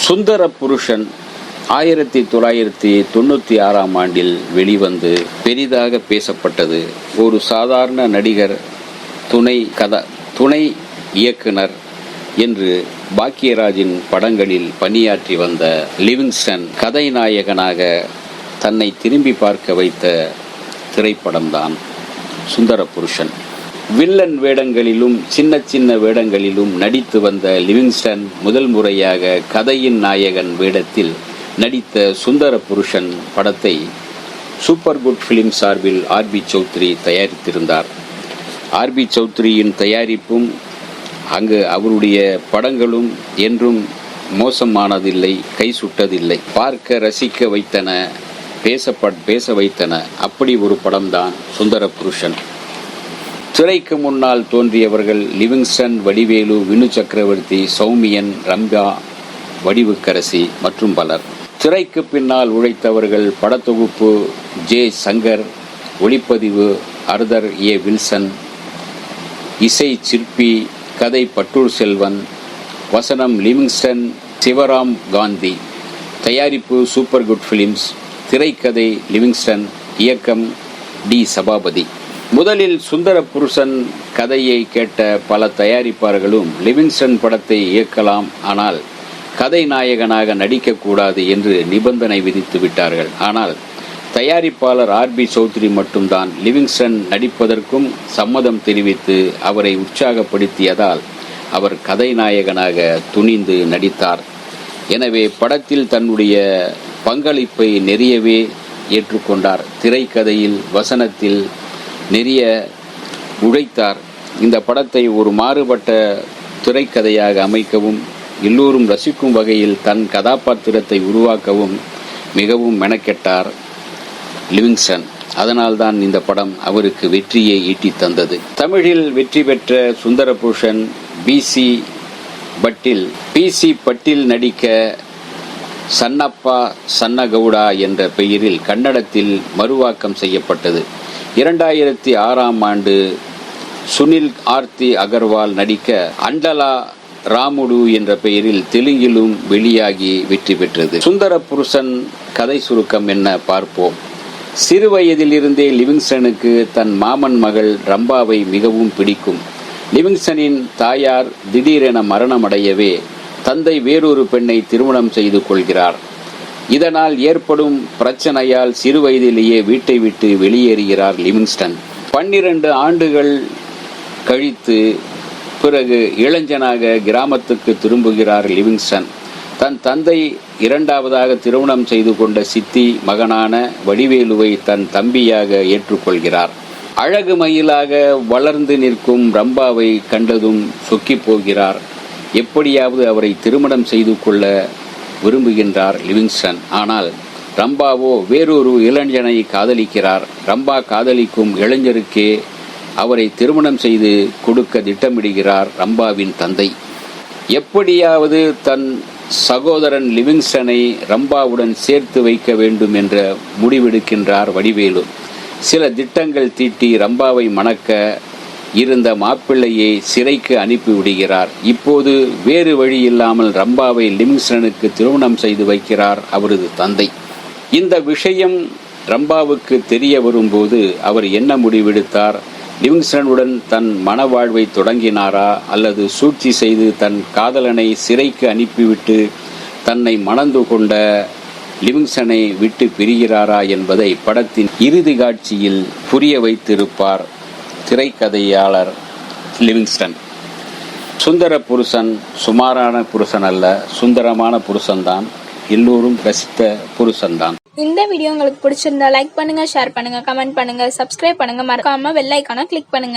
சுந்தர புருஷன் 1996ஆம் ஆண்டில் வெளிவந்து பெரிதாக பேசப்பட்டது. ஒரு சாதாரண நடிகர், துணை இயக்குனர் என்று பாக்கியராஜின் படங்களில் பணியாற்றி வந்த லிவிங்ஸ்டன் கதைநாயகனாக தன்னை திரும்பி பார்க்க வைத்த திரைப்படம்தான் சுந்தர புருஷன். வில்லன் வேடங்களிலும் சின்ன வேடங்களிலும் நடித்து வந்த லிவிங்ஸ்டன் முதல் முறையாக கதையின் நாயகன் வேடத்தில் நடித்த சுந்தர புருஷன் படத்தை சூப்பர் குட் பிலிம் சார்பில் ஆர்.பி. சௌத்ரி தயாரித்திருந்தார். ஆர்.பி. சௌத்ரியின் தயாரிப்பும் அங்கு அவருடைய படங்களும் என்றும் மோசமானதில்லை, கை சுட்டதில்லை. பார்க்க ரசிக்க வைத்தன, பேச வைத்தன. அப்படி ஒரு படம்தான் சுந்தர புருஷன். திரைக்கு முன்னால் தோன்றியவர்கள் லிவிங்ஸ்டன், வடிவேலு, வினு சக்கரவர்த்தி, சௌமியன், ரம்பா, வடிவுக்கரசி மற்றும் பலர். திரைக்கு பின்னால் உழைத்தவர்கள் படத்தொகுப்பு ஜே. சங்கர், ஒளிப்பதிவு அர்தர் ஏ. வில்சன், இசை சிற்பி, கதை பட்டூர் செல்வன், வசனம் லிவிங்ஸ்டன், சிவராம் காந்தி, தயாரிப்பு சூப்பர் குட் பிலிம்ஸ், திரைக்கதை லிவிங்ஸ்டன், இயக்கம் டி. சபாபதி. முதலில் சுந்தர புருஷன் கதையை கேட்ட பல தயாரிப்பாளர்களும் லிவிங்ஸ்டன் படத்தை இயக்கலாம், ஆனால் கதை நாயகனாக நடிக்கக்கூடாது என்று நிபந்தனை விதித்து விட்டார்கள். ஆனால் தயாரிப்பாளர் ஆர்.பி. சௌத்ரி மட்டும்தான் லிவிங்ஸ்டன் நடிப்பதற்கும் சம்மதம் தெரிவித்து அவரை உற்சாகப்படுத்தியதால் அவர் கதைநாயகனாக துணிந்து நடித்தார். எனவே படத்தில் தன்னுடைய பங்களிப்பை நிறையவே ஏற்றுக்கொண்டார். திரைக்கதையில், வசனத்தில் நிறைய உழைத்தார். இந்த படத்தை ஒரு மாறுபட்ட திரைக்கதையாக அமைக்கவும், எல்லோரும் ரசிக்கும் வகையில் தன் கதாபாத்திரத்தை உருவாக்கவும் மிகவும் மெனக்கெட்டார் லிவிங்ஸ்டன். அதனால்தான் இந்த படம் அவருக்கு வெற்றியை ஈட்டி தந்தது. தமிழில் வெற்றி பெற்ற சுந்தர புருஷன் பி.சி. பட்டில் நடிக்க சன்னப்பா சன்னகவுடா என்ற பெயரில் கன்னடத்தில் மறுவாக்கம் செய்யப்பட்டது. 2006ஆம் ஆண்டு சுனில் ஆர்த்தி அகர்வால் நடிக்க அண்டலா ராமுடு என்ற பெயரில் தெலுங்கிலும் வெளியாகி வெற்றி பெற்றது. சுந்தர புருஷன் கதை சுருக்கம் என்ன பார்ப்போம். சிறு வயதிலிருந்தே லிவிங்ஸ்டனுக்கு தன் மாமன் மகள் ரம்பாவை மிகவும் பிடிக்கும். லிவிங்ஸ்டனின் தாயார் திடீரென மரணமடையவே தந்தை வேறொரு பெண்ணை திருமணம் செய்து கொள்கிறார். இதனால் ஏற்படும் பிரச்சனையால் சிறு வயதிலேயே வீட்டை விட்டு வெளியேறுகிறார் லிவிங்ஸ்டன். 12 ஆண்டுகள் கழித்து பிறகு இளைஞனாக கிராமத்துக்கு திரும்புகிறார் லிவிங்ஸ்டன். தன் தந்தை இரண்டாவதாக திருமணம் செய்து கொண்ட சித்தி மகனான வடிவேலுவை தன் தம்பியாக ஏற்றுக்கொள்கிறார். அழகு மயிலாக வளர்ந்து நிற்கும் ரம்பாவை கண்டதும் சொக்கி போகிறார். எப்படியாவது அவரை திருமணம் செய்து கொள்ள விரும்புகின்றார் லிவிங்ஸ்டன். ஆனால் ரம்பாவோ வேறொரு இளைஞனை காதலிக்கிறார். ரம்பா காதலிக்கும் இளைஞருக்கே அவரை திருமணம் செய்து கொடுக்க திட்டமிடுகிறார் ரம்பாவின் தந்தை. எப்படியாவது தன் சகோதரன் லிவிங்ஸ்டனை ரம்பாவுடன் சேர்த்து வைக்க வேண்டும் என்ற முடிவெடுக்கின்றார் வடிவேலு. சில திட்டங்கள் தீட்டி ரம்பாவை மணக்க இருந்த மாப்பிள்ளையை சிறைக்கு அனுப்பிவிடுகிறார். இப்போது வேறு வழி இல்லாமல் ரம்பாவை லிவிங்ஸ்டனுக்கு திருமணம் செய்து வைக்கிறார் அவரது தந்தை. இந்த விஷயம் ரம்பாவுக்கு தெரிய வரும்போது அவர் என்ன முடிவெடுத்தார்? லிவிங்ஸ்டனுடன் தன் மன வாழ்வை தொடங்கினாரா, அல்லது சூழ்ச்சி செய்து தன் காதலனை சிறைக்கு அனுப்பிவிட்டு தன்னை மணந்து கொண்ட லிவிங்ஸ்டனை விட்டு பிரிகிறாரா என்பதை படத்தின் இறுதி காட்சியில் புரிய வைத்திருப்பார் திரைக்கதையாளர் லிவிங்ஸ்டன். சுந்தர புருஷன் சுமாரான புருஷன் அல்ல, சுந்தரமான புருஷன்தான். எல்லோரும் ரசித்த புருஷன்தான். இந்த வீடியோ உங்களுக்கு பிடிச்சிருந்தா லைக் பண்ணுங்க, ஷேர் பண்ணுங்க, கமெண்ட் பண்ணுங்க, சப்ஸ்கிரைப் பண்ணுங்க, மறக்காம பெல் ஐகானை கிளிக் பண்ணுங்க.